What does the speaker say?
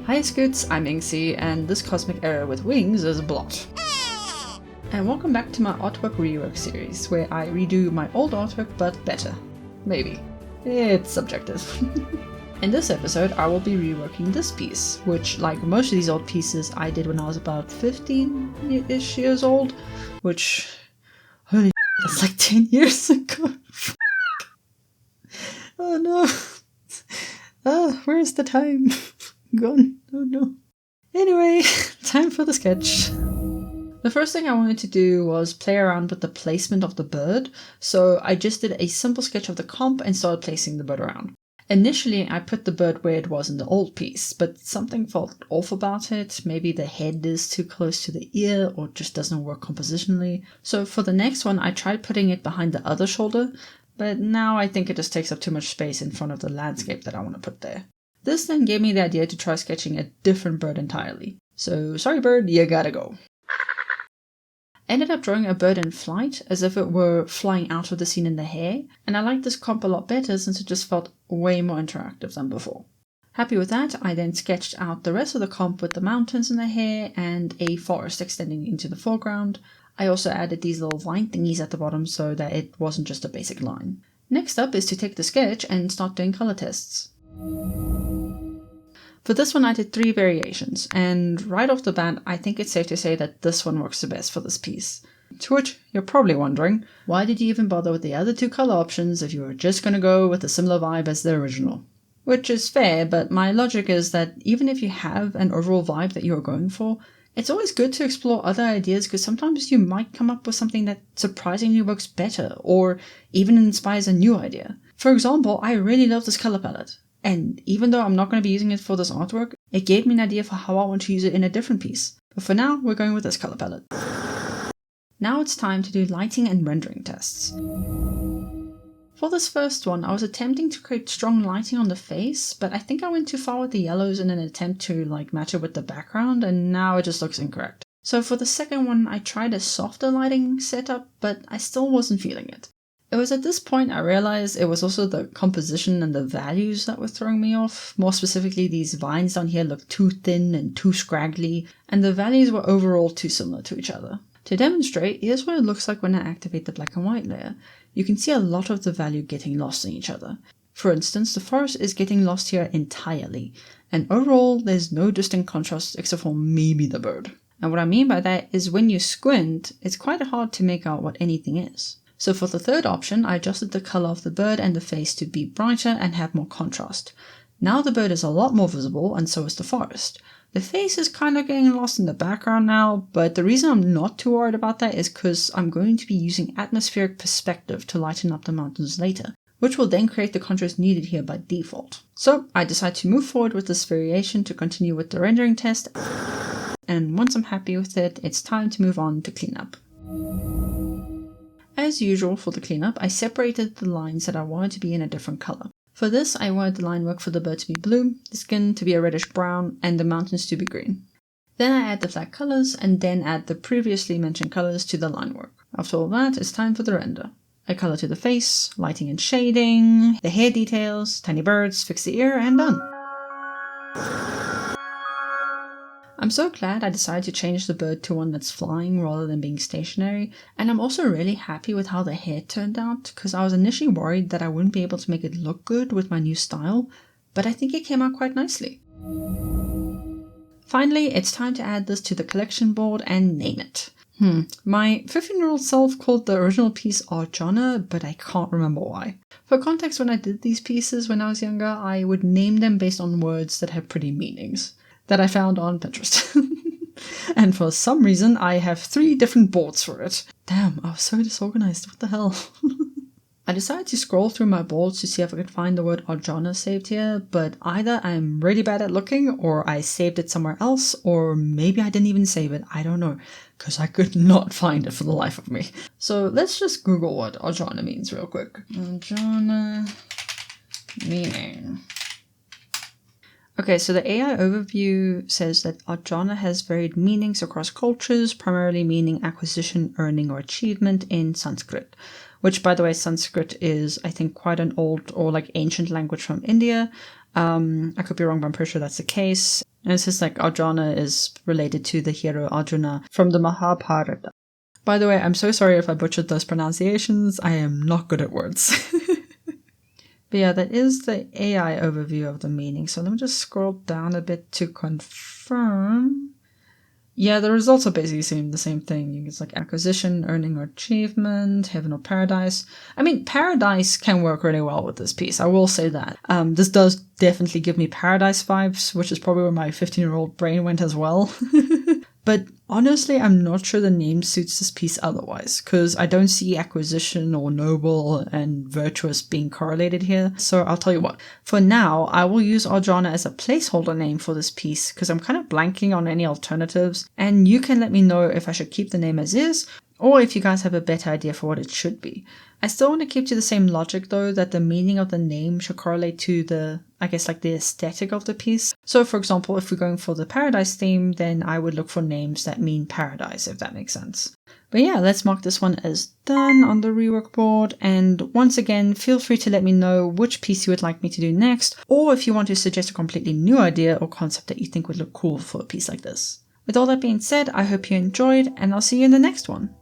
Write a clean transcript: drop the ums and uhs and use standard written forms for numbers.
Hi Scoots, I'm Inksy, and this cosmic error with wings is a blot. And welcome back to my artwork rework series, where I redo my old artwork but better. Maybe. It's subjective. In this episode, I will be reworking this piece, which, like most of these old pieces, I did when I was about 15-ish years old, which, holy that's like 10 years ago. Oh no. Where's the time? Gone. Oh no. Anyway, time for the sketch. The first thing I wanted to do was play around with the placement of the bird, so I just did a simple sketch of the comp and started placing the bird around. Initially, I put the bird where it was in the old piece, but something felt off about it. Maybe the head is too close to the ear or just doesn't work compositionally. So for the next one, I tried putting it behind the other shoulder, but now I think it just takes up too much space in front of the landscape that I want to put there. This then gave me the idea to try sketching a different bird entirely. So sorry bird, you gotta go. I ended up drawing a bird in flight, as if it were flying out of the scene in the hair, and I liked this comp a lot better since it just felt way more interactive than before. Happy with that, I then sketched out the rest of the comp with the mountains in the hair and a forest extending into the foreground. I also added these little vine thingies at the bottom so that it wasn't just a basic line. Next up is to take the sketch and start doing color tests. For this one I did 3 variations, and right off the bat I think it's safe to say that this one works the best for this piece. To which you're probably wondering, why did you even bother with the other 2 color options if you were just going to go with a similar vibe as the original? Which is fair, but my logic is that even if you have an overall vibe that you're going for, it's always good to explore other ideas because sometimes you might come up with something that surprisingly works better or even inspires a new idea. For example, I really love this color palette. And even though I'm not going to be using it for this artwork, it gave me an idea for how I want to use it in a different piece. But for now, we're going with this color palette. Now it's time to do lighting and rendering tests. For this first one, I was attempting to create strong lighting on the face, but I think I went too far with the yellows in an attempt to match it with the background, and now it just looks incorrect. So for the second one, I tried a softer lighting setup, but I still wasn't feeling it. It was at this point I realized it was also the composition and the values that were throwing me off. More specifically, these vines down here looked too thin and too scraggly, and the values were overall too similar to each other. To demonstrate, here's what it looks like when I activate the black and white layer. You can see a lot of the value getting lost in each other. For instance, the forest is getting lost here entirely, and overall there's no distinct contrast except for maybe the bird. And what I mean by that is when you squint, it's quite hard to make out what anything is. So for the third option, I adjusted the color of the bird and the face to be brighter and have more contrast. Now the bird is a lot more visible, and so is the forest. The face is kind of getting lost in the background now, but the reason I'm not too worried about that is because I'm going to be using atmospheric perspective to lighten up the mountains later, which will then create the contrast needed here by default. So I decided to move forward with this variation to continue with the rendering test, and once I'm happy with it, it's time to move on to cleanup. As usual for the cleanup, I separated the lines that I wanted to be in a different color. For this, I wanted the line work for the bird to be blue, the skin to be a reddish brown, and the mountains to be green. Then I add the flat colors, and then add the previously mentioned colors to the line work. After all that, it's time for the render. I color to the face, lighting and shading, the hair details, tiny birds, fix the ear, and done. I'm so glad I decided to change the bird to one that's flying rather than being stationary, and I'm also really happy with how the hair turned out, because I was initially worried that I wouldn't be able to make it look good with my new style, but I think it came out quite nicely. Finally, it's time to add this to the collection board and name it. My 15-year-old self called the original piece Arjuna, but I can't remember why. For context, when I did these pieces when I was younger, I would name them based on words that have pretty meanings that I found on Pinterest. And for some reason, I have 3 different boards for it. Damn, I was so disorganized, what the hell? I decided to scroll through my boards to see if I could find the word Arjuna saved here, but either I'm really bad at looking, or I saved it somewhere else, or maybe I didn't even save it, I don't know, because I could not find it for the life of me. So let's just Google what Arjuna means real quick. Arjuna meaning. Okay, so the AI overview says that Arjuna has varied meanings across cultures, primarily meaning acquisition, earning, or achievement in Sanskrit. Which, by the way, Sanskrit is, I think, quite an old or ancient language from India. I could be wrong, but I'm pretty sure that's the case. And it says like Arjuna is related to the hero Arjuna from the Mahabharata. By the way, I'm so sorry if I butchered those pronunciations. I am not good at words. But yeah, that is the AI overview of the meaning. So let me just scroll down a bit to confirm. Yeah, the results are basically saying the same thing. It's like acquisition, earning or achievement, heaven or paradise. I mean, paradise can work really well with this piece. I will say that. This does definitely give me paradise vibes, which is probably where my 15-year-old brain went as well. But honestly, I'm not sure the name suits this piece otherwise, because I don't see acquisition or noble and virtuous being correlated here. So I'll tell you what, for now, I will use Arjuna as a placeholder name for this piece, because I'm kind of blanking on any alternatives, and you can let me know if I should keep the name as is, or if you guys have a better idea for what it should be. I still want to keep to the same logic though, that the meaning of the name should correlate to the, I guess, like the aesthetic of the piece. So for example, if we're going for the paradise theme, then I would look for names that mean paradise, if that makes sense. But yeah, let's mark this one as done on the rework board. And once again, feel free to let me know which piece you would like me to do next, or if you want to suggest a completely new idea or concept that you think would look cool for a piece like this. With all that being said, I hope you enjoyed, and I'll see you in the next one.